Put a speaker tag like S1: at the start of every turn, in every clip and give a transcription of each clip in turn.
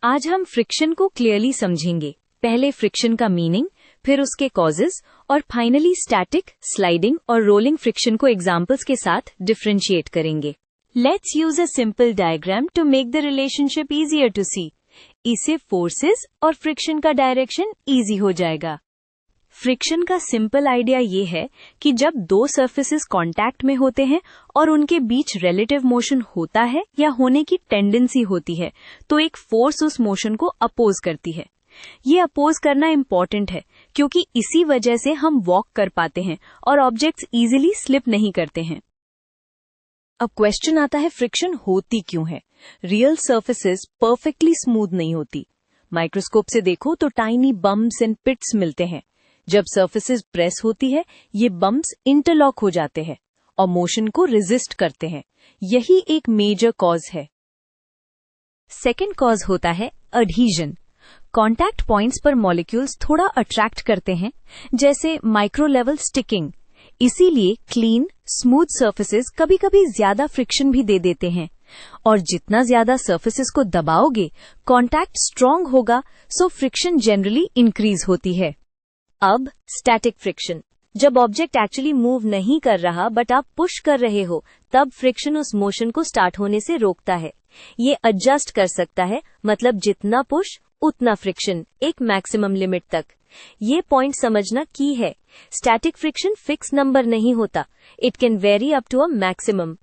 S1: आज हम फ्रिक्शन को क्लियरली समझेंगे। पहले फ्रिक्शन का मीनिंग, फिर उसके कॉजेस और फाइनली स्टैटिक, स्लाइडिंग और रोलिंग फ्रिक्शन को एग्जांपल्स के साथ डिफरेंशिएट करेंगे। Let's use a simple diagram to make the relationship easier to see. इससे फोर्सेस और फ्रिक्शन का डायरेक्शन इजी हो जाएगा। फ्रिक्शन का सिंपल आइडिया ये है कि जब दो सरफेसेस कांटेक्ट में होते हैं और उनके बीच रिलेटिव मोशन होता है या होने की टेंडेंसी होती है, तो एक फोर्स उस मोशन को अपोज करती है। ये अपोज करना इम्पोर्टेंट है क्योंकि इसी वजह से हम वॉक कर पाते हैं और ऑब्जेक्ट्स इजीली स्लिप नहीं करते हैं। अब क्वेश्चन आता है, फ्रिक्शन होती क्यों है? रियल सरफेसेस परफेक्टली स्मूथ नहीं होती। माइक्रोस्कोप से देखो तो टाइनी बम्प्स एंड पिट्स मिलते हैं। जब सरफेसेस प्रेस होती है, ये बम्प्स इंटरलॉक हो जाते हैं और मोशन को रेजिस्ट करते हैं। यही एक मेजर कॉज है। सेकेंड कॉज होता है अडहीजन। कॉन्टैक्ट पॉइंट्स पर मॉलिक्यूल्स थोड़ा अट्रैक्ट करते हैं, जैसे माइक्रो लेवल स्टिकिंग। इसीलिए क्लीन, स्मूथ सरफेसेस कभी कभी ज्यादा फ्रिक्शन भी दे देते हैं। और जितना ज्यादा सरफेसेस को दबाओगे, कॉन्टैक्ट स्ट्रांग होगा, सो फ्रिक्शन जनरली इंक्रीज होती है। अब स्टैटिक फ्रिक्शन। जब ऑब्जेक्ट एक्चुअली मूव नहीं कर रहा बट आप पुश कर रहे हो, तब फ्रिक्शन उस मोशन को स्टार्ट होने से रोकता है। ये एडजस्ट कर सकता है, मतलब जितना पुश उतना फ्रिक्शन, एक मैक्सिमम लिमिट तक। ये पॉइंट समझना की है। स्टैटिक फ्रिक्शन फिक्स नंबर नहीं होता, it can vary up to a maximum.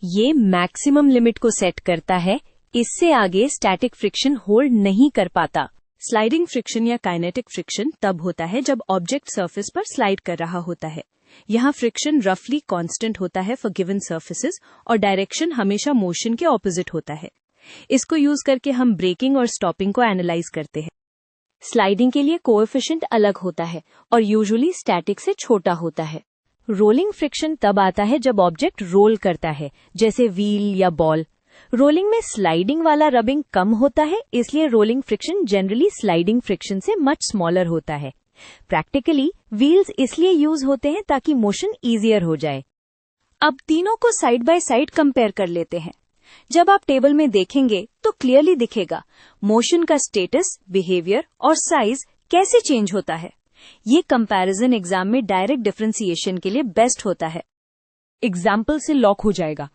S1: ये मैक्सिमम लिमिट को सेट करता है, इससे आगे स्टैटिक फ्रिक्शन होल्ड नहीं कर पाता।
S2: स्लाइडिंग फ्रिक्शन या काइनेटिक फ्रिक्शन तब होता है जब ऑब्जेक्ट सरफेस पर स्लाइड कर रहा होता है। यहाँ फ्रिक्शन रफली कांस्टेंट होता है फॉर गिवन सरफेसेस और डायरेक्शन हमेशा मोशन के ऑपोजिट होता है। इसको यूज करके हम ब्रेकिंग और स्टॉपिंग को एनालाइज करते हैं।
S1: स्लाइडिंग के लिए कोएफिशिएंट अलग होता है और यूजुअली स्टैटिक से छोटा होता है। रोलिंग फ्रिक्शन तब आता है जब ऑब्जेक्ट रोल करता है, जैसे व्हील या बॉल। रोलिंग में स्लाइडिंग वाला रबिंग कम होता है, इसलिए rolling friction generally sliding friction से मच स्मॉलर होता है। प्रैक्टिकली व्हील्स इसलिए यूज होते हैं ताकि मोशन इजियर हो जाए। अब तीनों को साइड बाय साइड कंपेयर कर लेते हैं। जब आप टेबल में देखेंगे तो क्लियरली दिखेगा मोशन का स्टेटस, बिहेवियर और साइज कैसे चेंज होता है। ये कंपैरिजन एग्जाम में डायरेक्ट डिफरेंशिएशन के लिए बेस्ट होता है।
S2: एग्जाम्पल से लॉक हो जाएगा।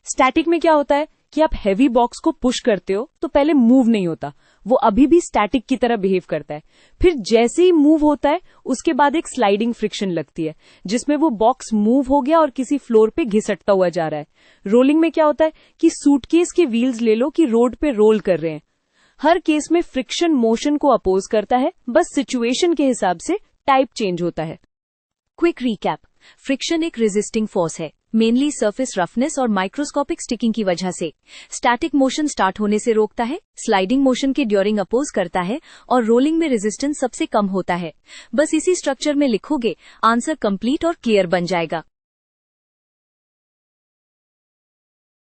S2: स्टैटिक में क्या होता है कि आप हैवी बॉक्स को पुश करते हो तो पहले मूव नहीं होता, वो अभी भी स्टैटिक की तरह बिहेव करता है। फिर जैसे ही मूव होता है, उसके बाद एक स्लाइडिंग फ्रिक्शन लगती है, जिसमें वो बॉक्स मूव हो गया और किसी फ्लोर पे घिसटता हुआ जा रहा है। रोलिंग में क्या होता है कि सूटकेस के व्हील्स ले लो कि रोड पे रोल कर रहे हैं। हर केस में फ्रिक्शन मोशन को अपोज करता है, बस सिचुएशन के हिसाब से टाइप चेंज होता है।
S1: Quick recap. फ्रिक्शन एक रेजिस्टिंग फोर्स है, मेनली सरफेस रफनेस और माइक्रोस्कोपिक स्टिकिंग की वजह से। स्टैटिक मोशन स्टार्ट होने से रोकता है, स्लाइडिंग मोशन के ड्यूरिंग अपोज करता है और रोलिंग में रेजिस्टेंस सबसे कम होता है। बस इसी स्ट्रक्चर में लिखोगे, आंसर कंप्लीट और क्लियर बन जाएगा।